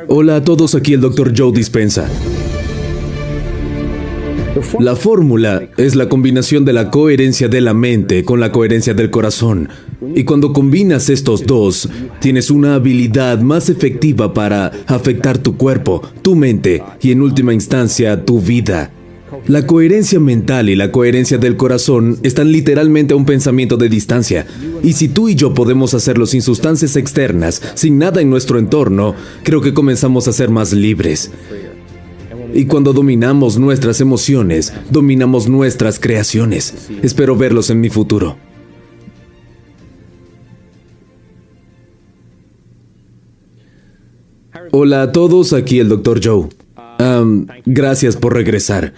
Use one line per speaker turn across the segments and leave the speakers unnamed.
Hola a todos, aquí el Dr. Joe Dispenza. La fórmula es la combinación de la coherencia de la mente con la coherencia del corazón. Y cuando combinas estos dos, tienes una habilidad más efectiva para afectar tu cuerpo, tu mente y en última instancia tu vida. La coherencia mental y la coherencia del corazón están literalmente a un pensamiento de distancia. Y si tú y yo podemos hacerlo sin sustancias externas, sin nada en nuestro entorno, creo que comenzamos a ser más libres. Y cuando dominamos nuestras emociones, dominamos nuestras creaciones. Espero verlos en mi futuro. Hola a todos, aquí el Dr. Joe. Gracias por regresar.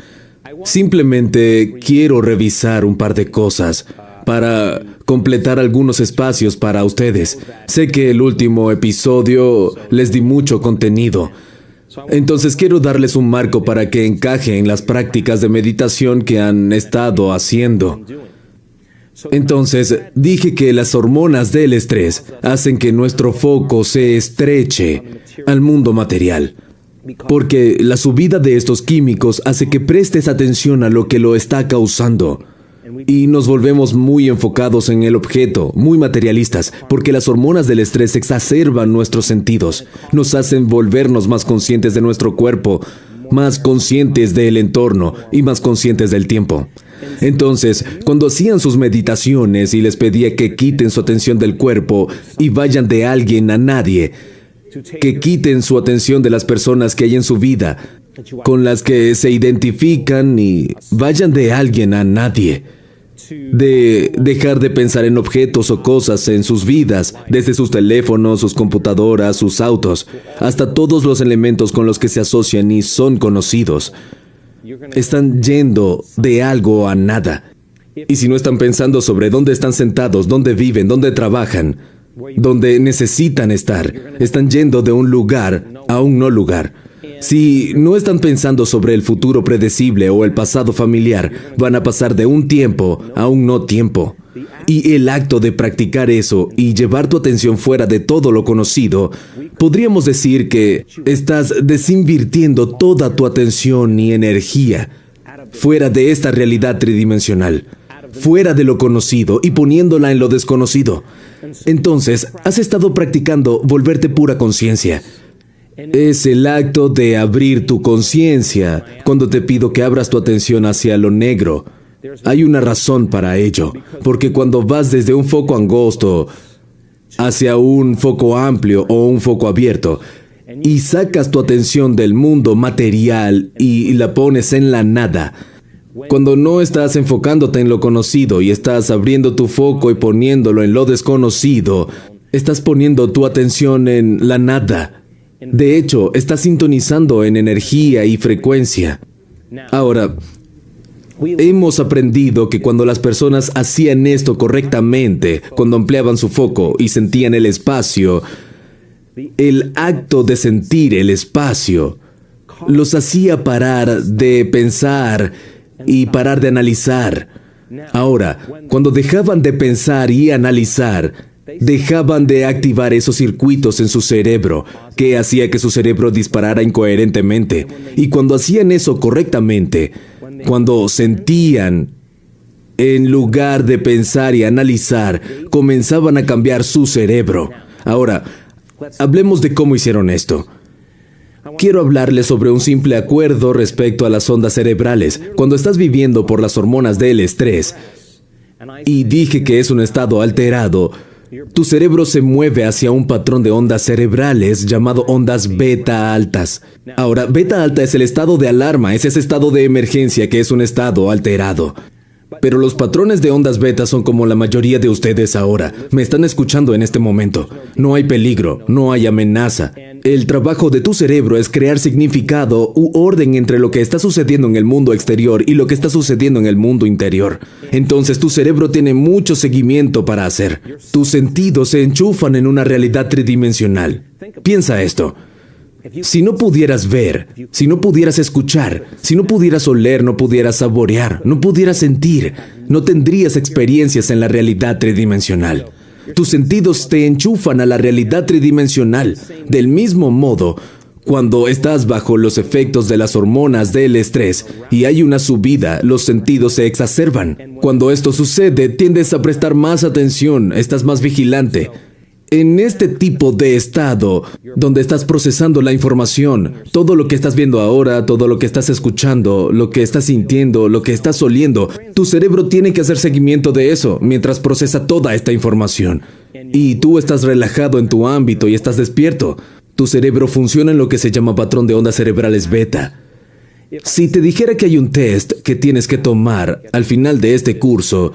Simplemente quiero revisar un par de cosas para completar algunos espacios para ustedes. Sé que el último episodio les di mucho contenido. Entonces quiero darles un marco para que encaje en las prácticas de meditación que han estado haciendo. Entonces, dije que las hormonas del estrés hacen que nuestro foco se estreche al mundo material. Porque la subida de estos químicos hace que prestes atención a lo que lo está causando. Y nos volvemos muy enfocados en el objeto, muy materialistas, porque las hormonas del estrés exacerban nuestros sentidos, nos hacen volvernos más conscientes de nuestro cuerpo, más conscientes del entorno y más conscientes del tiempo. Entonces, cuando hacían sus meditaciones y les pedía que quiten su atención del cuerpo y vayan de alguien a nadie, que quiten su atención de las personas que hay en su vida, con las que se identifican y vayan de alguien a nadie. De dejar de pensar en objetos o cosas en sus vidas, desde sus teléfonos, sus computadoras, sus autos, hasta todos los elementos con los que se asocian y son conocidos. Están yendo de algo a nada. Y si no están pensando sobre dónde están sentados, dónde viven, dónde trabajan, dónde necesitan estar, están yendo de un lugar a un no lugar. Si no están pensando sobre el futuro predecible o el pasado familiar, van a pasar de un tiempo a un no tiempo. Y el acto de practicar eso y llevar tu atención fuera de todo lo conocido, podríamos decir que estás desinvirtiendo toda tu atención y energía fuera de esta realidad tridimensional, fuera de lo conocido y poniéndola en lo desconocido. Entonces, has estado practicando volverte pura conciencia. Es el acto de abrir tu conciencia cuando te pido que abras tu atención hacia lo negro. Hay una razón para ello, porque cuando vas desde un foco angosto hacia un foco amplio o un foco abierto y sacas tu atención del mundo material y la pones en la nada, cuando no estás enfocándote en lo conocido y estás abriendo tu foco y poniéndolo en lo desconocido, estás poniendo tu atención en la nada. De hecho, estás sintonizando en energía y frecuencia. Ahora, hemos aprendido que cuando las personas hacían esto correctamente, cuando ampliaban su foco y sentían el espacio, el acto de sentir el espacio los hacía parar de pensar y parar de analizar. Ahora, cuando dejaban de pensar y analizar, dejaban de activar esos circuitos en su cerebro, que hacía que su cerebro disparara incoherentemente. Y cuando hacían eso correctamente, cuando sentían, en lugar de pensar y analizar, comenzaban a cambiar su cerebro. Ahora, hablemos de cómo hicieron esto. Quiero hablarles sobre un simple acuerdo respecto a las ondas cerebrales. Cuando estás viviendo por las hormonas del estrés, y dije que es un estado alterado, tu cerebro se mueve hacia un patrón de ondas cerebrales llamado ondas beta altas. Ahora, beta alta es el estado de alarma, es ese estado de emergencia que es un estado alterado. Pero los patrones de ondas beta son como la mayoría de ustedes ahora. Me están escuchando en este momento. No hay peligro, no hay amenaza. El trabajo de tu cerebro es crear significado u orden entre lo que está sucediendo en el mundo exterior y lo que está sucediendo en el mundo interior. Entonces tu cerebro tiene mucho seguimiento para hacer. Tus sentidos se enchufan en una realidad tridimensional. Piensa esto. Si no pudieras ver, si no pudieras escuchar, si no pudieras oler, no pudieras saborear, no pudieras sentir, no tendrías experiencias en la realidad tridimensional. Tus sentidos te enchufan a la realidad tridimensional. Del mismo modo, Cuando estás bajo los efectos de las hormonas del estrés y hay una subida, los sentidos se exacerban. Cuando esto sucede, tiendes a prestar más atención, estás más vigilante. En este tipo de estado, donde estás procesando la información, todo lo que estás viendo ahora, todo lo que estás escuchando, lo que estás sintiendo, lo que estás oliendo, tu cerebro tiene que hacer seguimiento de eso mientras procesa toda esta información. Y tú estás relajado en tu ámbito y estás despierto. Tu cerebro funciona en lo que se llama patrón de ondas cerebrales beta. Si te dijera que hay un test que tienes que tomar al final de este curso,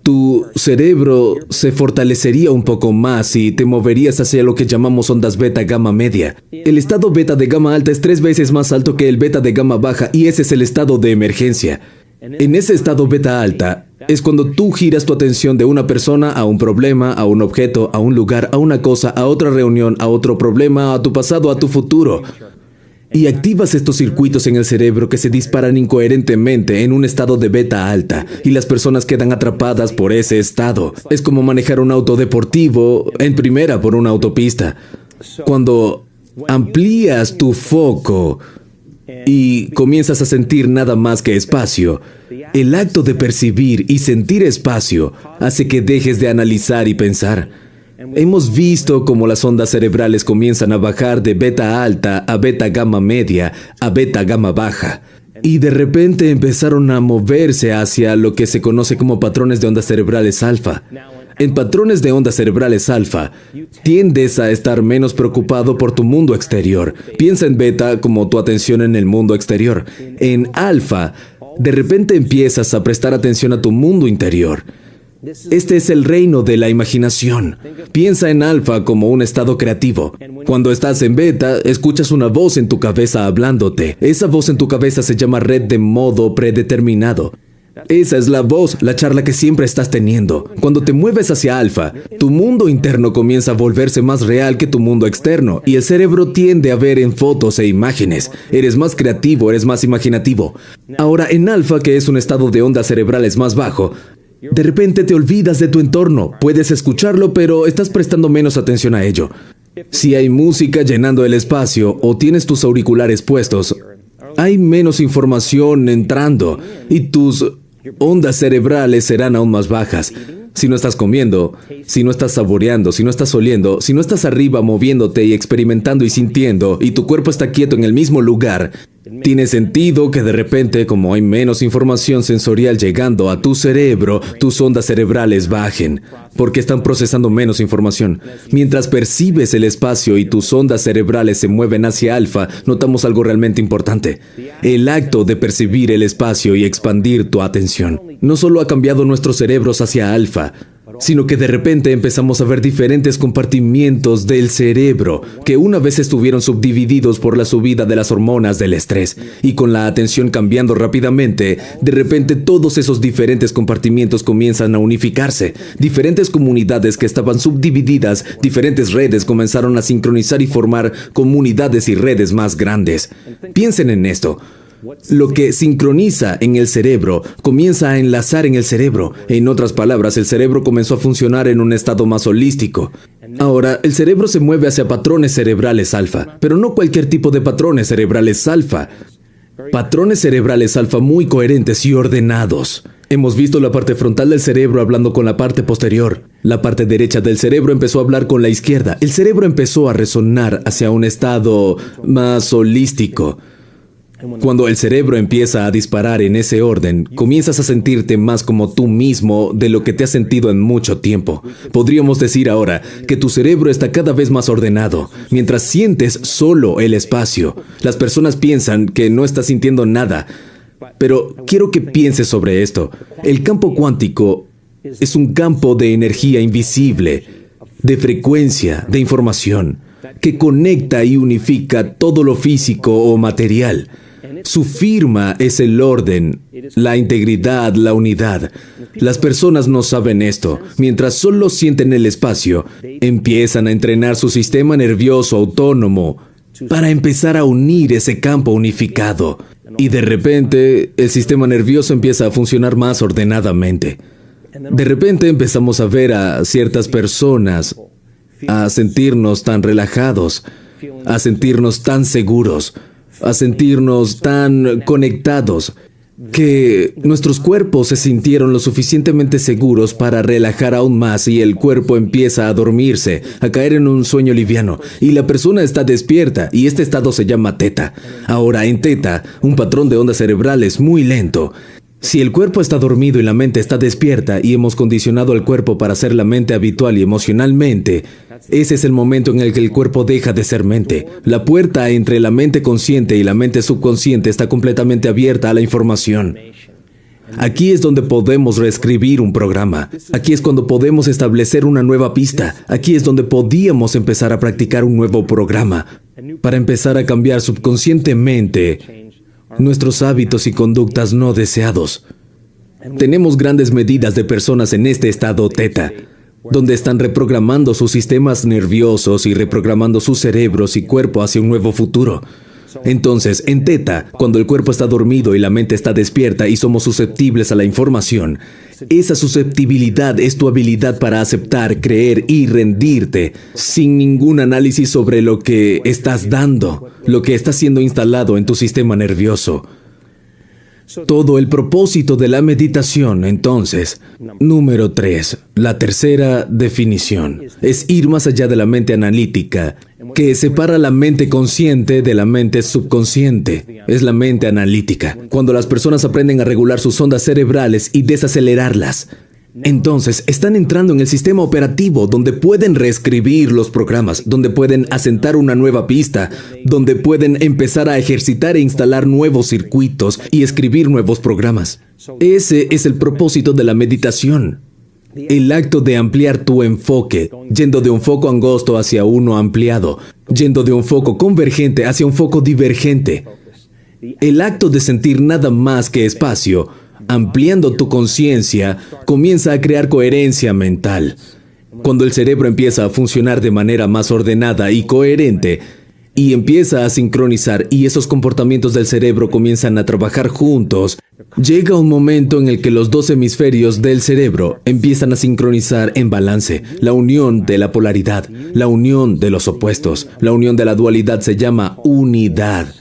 tu cerebro se fortalecería un poco más y te moverías hacia lo que llamamos ondas beta gamma media. El estado beta de gamma alta es 3 veces más alto que el beta de gamma baja y ese es el estado de emergencia. En ese estado beta alta es cuando tú giras tu atención de una persona a un problema, a un objeto, a un lugar, a una cosa, a otra reunión, a otro problema, a tu pasado, a tu futuro. Y activas estos circuitos en el cerebro que se disparan incoherentemente en un estado de beta alta y las personas quedan atrapadas por ese estado. Es como manejar un auto deportivo en primera por una autopista. Cuando amplías tu foco y comienzas a sentir nada más que espacio, el acto de percibir y sentir espacio hace que dejes de analizar y pensar. Hemos visto cómo las ondas cerebrales comienzan a bajar de beta alta a beta gamma media a beta gamma baja. Y de repente empezaron a moverse hacia lo que se conoce como patrones de ondas cerebrales alfa. En patrones de ondas cerebrales alfa, tiendes a estar menos preocupado por tu mundo exterior. Piensa en beta como tu atención en el mundo exterior. En alfa, de repente empiezas a prestar atención a tu mundo interior. Este es el reino de la imaginación. Piensa en alfa como un estado creativo. Cuando estás en beta, escuchas una voz en tu cabeza hablándote. Esa voz en tu cabeza se llama red de modo predeterminado. Esa es la voz, la charla que siempre estás teniendo. Cuando te mueves hacia alfa, tu mundo interno comienza a volverse más real que tu mundo externo y el cerebro tiende a ver en fotos e imágenes. Eres más creativo, eres más imaginativo. Ahora, en alfa, que es un estado de ondas cerebrales más bajo, de repente te olvidas de tu entorno. Puedes escucharlo, pero estás prestando menos atención a ello. Si hay música llenando el espacio o tienes tus auriculares puestos, hay menos información entrando y tus ondas cerebrales serán aún más bajas. Si no estás comiendo, si no estás saboreando, si no estás oliendo, si no estás arriba moviéndote y experimentando y sintiendo y tu cuerpo está quieto en el mismo lugar, tiene sentido que de repente, como hay menos información sensorial llegando a tu cerebro, tus ondas cerebrales bajen, porque están procesando menos información. Mientras percibes el espacio y tus ondas cerebrales se mueven hacia alfa, notamos algo realmente importante. El acto de percibir el espacio y expandir tu atención no solo ha cambiado nuestros cerebros hacia alfa, sino que de repente empezamos a ver diferentes compartimientos del cerebro que una vez estuvieron subdivididos por la subida de las hormonas del estrés. Y con la atención cambiando rápidamente, de repente todos esos diferentes compartimientos comienzan a unificarse. Diferentes comunidades que estaban subdivididas, diferentes redes comenzaron a sincronizar y formar comunidades y redes más grandes. Piensen en esto. Lo que sincroniza en el cerebro comienza a enlazar en el cerebro. En otras palabras, el cerebro comenzó a funcionar en un estado más holístico. Ahora, el cerebro se mueve hacia patrones cerebrales alfa, pero no cualquier tipo de patrones cerebrales alfa. Patrones cerebrales alfa muy coherentes y ordenados. Hemos visto la parte frontal del cerebro hablando con la parte posterior. La parte derecha del cerebro empezó a hablar con la izquierda. El cerebro empezó a resonar hacia un estado más holístico. Cuando el cerebro empieza a disparar en ese orden, comienzas a sentirte más como tú mismo de lo que te has sentido en mucho tiempo. Podríamos decir ahora que tu cerebro está cada vez más ordenado, mientras sientes solo el espacio. Las personas piensan que no estás sintiendo nada, pero quiero que pienses sobre esto. El campo cuántico es un campo de energía invisible, de frecuencia, de información, que conecta y unifica todo lo físico o material. Su firma es el orden, la integridad, la unidad. Las personas no saben esto. Mientras solo sienten el espacio, empiezan a entrenar su sistema nervioso autónomo para empezar a unir ese campo unificado. Y de repente, el sistema nervioso empieza a funcionar más ordenadamente. De repente empezamos a ver a ciertas personas, a sentirnos tan relajados, a sentirnos tan seguros, a sentirnos tan conectados, que nuestros cuerpos se sintieron lo suficientemente seguros para relajar aún más y el cuerpo empieza a dormirse, a caer en un sueño liviano y la persona está despierta y este estado se llama teta. Ahora, en teta, un patrón de ondas cerebrales muy lento. Si el cuerpo está dormido y la mente está despierta y hemos condicionado al cuerpo para ser la mente habitual y emocionalmente, ese es el momento en el que el cuerpo deja de ser mente. La puerta entre la mente consciente y la mente subconsciente está completamente abierta a la información. Aquí es donde podemos reescribir un programa. Aquí es cuando podemos establecer una nueva pista. Aquí es donde podíamos empezar a practicar un nuevo programa para empezar a cambiar subconscientemente nuestros hábitos y conductas no deseados. Tenemos grandes medidas de personas en este estado teta, donde están reprogramando sus sistemas nerviosos y reprogramando sus cerebros y cuerpo hacia un nuevo futuro. Entonces, en teta, cuando el cuerpo está dormido y la mente está despierta y somos susceptibles a la información, esa susceptibilidad es tu habilidad para aceptar, creer y rendirte sin ningún análisis sobre lo que estás dando, lo que está siendo instalado en tu sistema nervioso. Todo el propósito de la meditación, entonces, número 3, la tercera definición, es ir más allá de la mente analítica, que separa la mente consciente de la mente subconsciente. Es la mente analítica. Cuando las personas aprenden a regular sus ondas cerebrales y desacelerarlas, entonces están entrando en el sistema operativo donde pueden reescribir los programas, donde pueden asentar una nueva pista, donde pueden empezar a ejercitar e instalar nuevos circuitos y escribir nuevos programas. Ese es el propósito de la meditación. El acto de ampliar tu enfoque, yendo de un foco angosto hacia uno ampliado, yendo de un foco convergente hacia un foco divergente. El acto de sentir nada más que espacio, ampliando tu conciencia, comienza a crear coherencia mental. Cuando el cerebro empieza a funcionar de manera más ordenada y coherente, y empieza a sincronizar y esos comportamientos del cerebro comienzan a trabajar juntos, llega un momento en el que los dos hemisferios del cerebro empiezan a sincronizar en balance. La unión de la polaridad, la unión de los opuestos, la unión de la dualidad se llama unidad.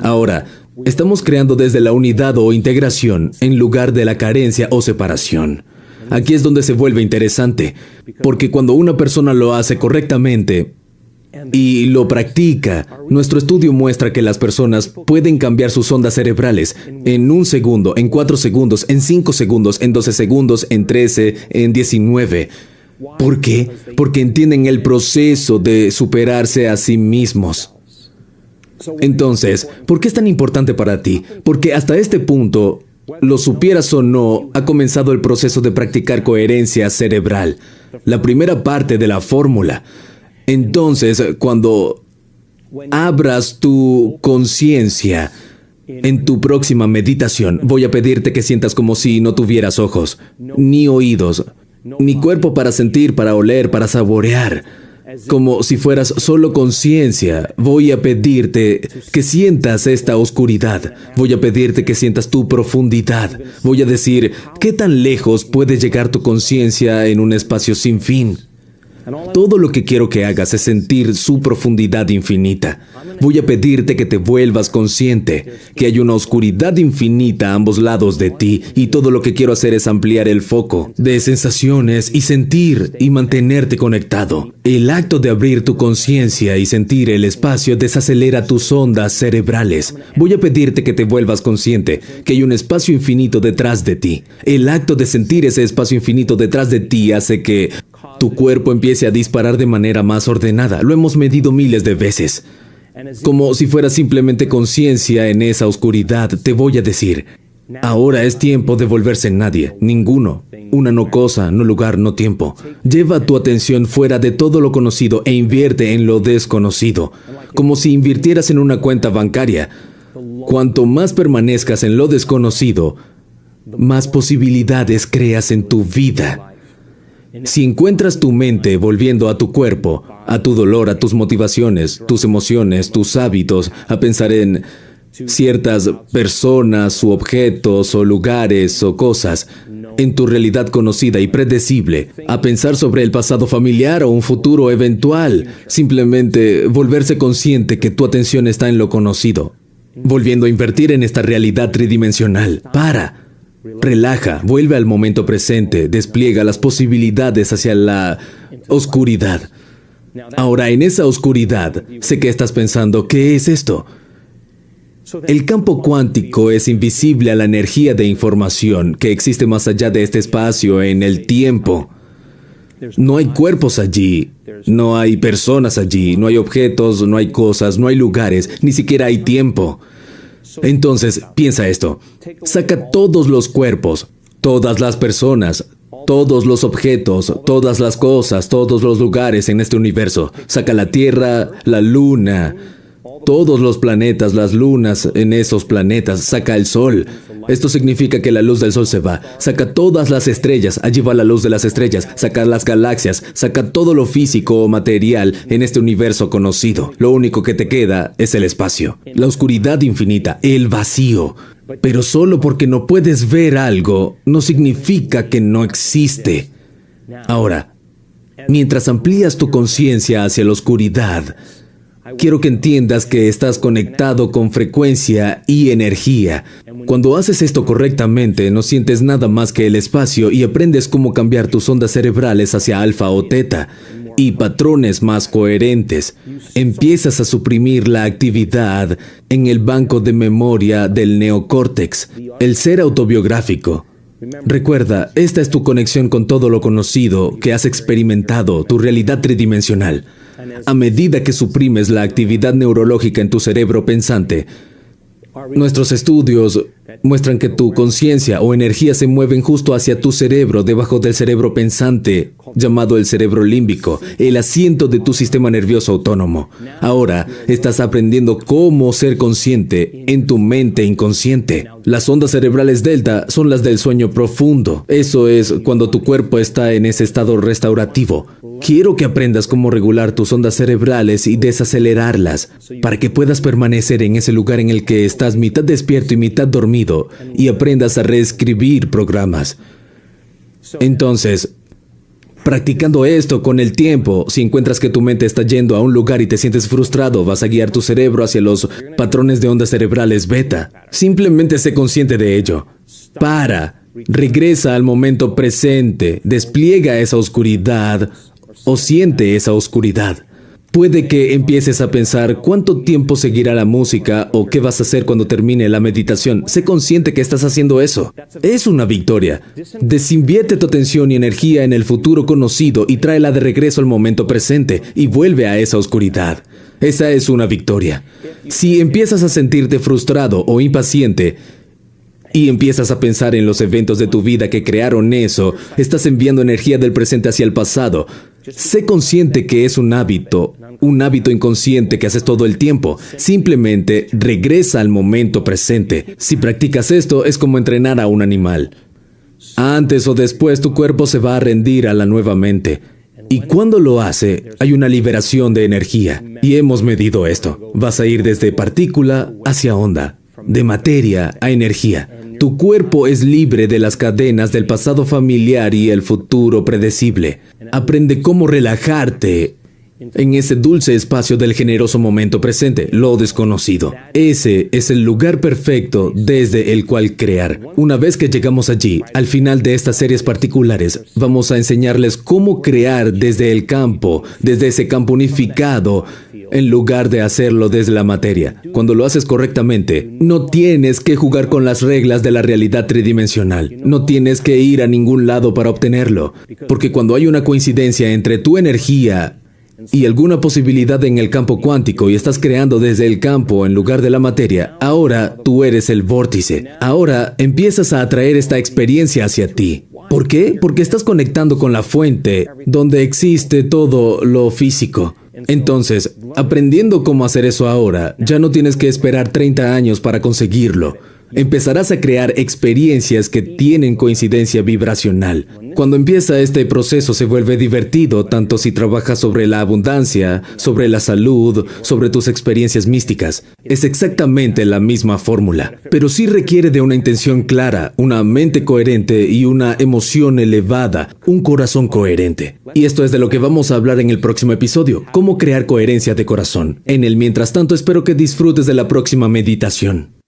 Ahora, estamos creando desde la unidad o integración en lugar de la carencia o separación. Aquí es donde se vuelve interesante, porque cuando una persona lo hace correctamente y lo practica, nuestro estudio muestra que las personas pueden cambiar sus ondas cerebrales en 1 segundo, en 4 segundos, en 5 segundos, en 12 segundos, en 13, en 19. ¿Por qué? Porque entienden el proceso de superarse a sí mismos. Entonces, ¿por qué es tan importante para ti? Porque hasta este punto, lo supieras o no, ha comenzado el proceso de practicar coherencia cerebral, la primera parte de la fórmula. Entonces, cuando abras tu conciencia en tu próxima meditación, voy a pedirte que sientas como si no tuvieras ojos, ni oídos, ni cuerpo para sentir, para oler, para saborear. Como si fueras solo conciencia, voy a pedirte que sientas esta oscuridad. Voy a pedirte que sientas tu profundidad. Voy a decir, ¿qué tan lejos puede llegar tu conciencia en un espacio sin fin? Todo lo que quiero que hagas es sentir su profundidad infinita. Voy a pedirte que te vuelvas consciente, que hay una oscuridad infinita a ambos lados de ti, y todo lo que quiero hacer es ampliar el foco de sensaciones y sentir y mantenerte conectado. El acto de abrir tu conciencia y sentir el espacio desacelera tus ondas cerebrales. Voy a pedirte que te vuelvas consciente, que hay un espacio infinito detrás de ti. El acto de sentir ese espacio infinito detrás de ti hace que tu cuerpo empiece a disparar de manera más ordenada. Lo hemos medido miles de veces. Como si fuera simplemente conciencia en esa oscuridad, te voy a decir, ahora es tiempo de volverse nadie, ninguno. Una no cosa, no lugar, no tiempo. Lleva tu atención fuera de todo lo conocido e invierte en lo desconocido, como si invirtieras en una cuenta bancaria. Cuanto más permanezcas en lo desconocido, más posibilidades creas en tu vida. Si encuentras tu mente volviendo a tu cuerpo, a tu dolor, a tus motivaciones, tus emociones, tus hábitos, a pensar en ciertas personas u objetos o lugares o cosas, en tu realidad conocida y predecible, a pensar sobre el pasado familiar o un futuro eventual. Simplemente volverse consciente que tu atención está en lo conocido, volviendo a invertir en esta realidad tridimensional. Relaja, vuelve al momento presente, despliega las posibilidades hacia la oscuridad. Ahora, en esa oscuridad, sé que estás pensando, ¿qué es esto? El campo cuántico es invisible a la energía de información que existe más allá de este espacio en el tiempo. No hay cuerpos allí, no hay personas allí, no hay objetos, no hay cosas, no hay lugares, ni siquiera hay tiempo. Entonces, piensa esto. Saca todos los cuerpos, todas las personas, todos los objetos, todas las cosas, todos los lugares en este universo. Saca la Tierra, la Luna, todos los planetas, las lunas en esos planetas. Saca el Sol. Esto significa que la luz del Sol se va. Saca todas las estrellas, allí va la luz de las estrellas. Saca las galaxias, saca todo lo físico o material en este universo conocido. Lo único que te queda es el espacio, la oscuridad infinita, el vacío. Pero solo porque no puedes ver algo, no significa que no existe. Ahora, mientras amplías tu conciencia hacia la oscuridad, quiero que entiendas que estás conectado con frecuencia y energía. Cuando haces esto correctamente, no sientes nada más que el espacio y aprendes cómo cambiar tus ondas cerebrales hacia alfa o teta y patrones más coherentes. Empiezas a suprimir la actividad en el banco de memoria del neocórtex, el ser autobiográfico. Recuerda, esta es tu conexión con todo lo conocido que has experimentado, tu realidad tridimensional. A medida que suprimes la actividad neurológica en tu cerebro pensante, nuestros estudios muestran que tu conciencia o energía se mueven justo hacia tu cerebro, debajo del cerebro pensante, llamado el cerebro límbico, el asiento de tu sistema nervioso autónomo. Ahora estás aprendiendo cómo ser consciente en tu mente inconsciente. Las ondas cerebrales delta son las del sueño profundo. Eso es cuando tu cuerpo está en ese estado restaurativo. Quiero que aprendas cómo regular tus ondas cerebrales y desacelerarlas, para que puedas permanecer en ese lugar en el que estás mitad despierto y mitad dormido, y aprendas a reescribir programas. Entonces, practicando esto con el tiempo, si encuentras que tu mente está yendo a un lugar y te sientes frustrado, vas a guiar tu cerebro hacia los patrones de ondas cerebrales beta. Simplemente sé consciente de ello. Regresa al momento presente, despliega esa oscuridad o siente esa oscuridad. Puede que empieces a pensar cuánto tiempo seguirá la música o qué vas a hacer cuando termine la meditación. Sé consciente que estás haciendo eso. Es una victoria. Desinvierte tu atención y energía en el futuro conocido y tráela de regreso al momento presente y vuelve a esa oscuridad. Esa es una victoria. Si empiezas a sentirte frustrado o impaciente y empiezas a pensar en los eventos de tu vida que crearon eso, estás enviando energía del presente hacia el pasado. Sé consciente que es un hábito inconsciente que haces todo el tiempo. Simplemente regresa al momento presente. Si practicas esto, es como entrenar a un animal. Antes o después, tu cuerpo se va a rendir a la nueva mente. Y cuando lo hace, hay una liberación de energía. Y hemos medido esto. Vas a ir desde partícula hacia onda, de materia a energía. Tu cuerpo es libre de las cadenas del pasado familiar y el futuro predecible. Aprende cómo relajarte en ese dulce espacio del generoso momento presente, lo desconocido. Ese es el lugar perfecto desde el cual crear. Una vez que llegamos allí, al final de estas series particulares, vamos a enseñarles cómo crear desde el campo, desde ese campo unificado, en lugar de hacerlo desde la materia. Cuando lo haces correctamente, no tienes que jugar con las reglas de la realidad tridimensional. No tienes que ir a ningún lado para obtenerlo. Porque cuando hay una coincidencia entre tu energía y alguna posibilidad en el campo cuántico y estás creando desde el campo en lugar de la materia, ahora tú eres el vórtice. Ahora empiezas a atraer esta experiencia hacia ti. ¿Por qué? Porque estás conectando con la fuente donde existe todo lo físico. Entonces, aprendiendo cómo hacer eso ahora, ya no tienes que esperar 30 años para conseguirlo. Empezarás a crear experiencias que tienen coincidencia vibracional. Cuando empieza este proceso se vuelve divertido, tanto si trabajas sobre la abundancia, sobre la salud, sobre tus experiencias místicas. Es exactamente la misma fórmula, pero sí requiere de una intención clara, una mente coherente y una emoción elevada, un corazón coherente. Y esto es de lo que vamos a hablar en el próximo episodio, cómo crear coherencia de corazón. En el mientras tanto espero que disfrutes de la próxima meditación.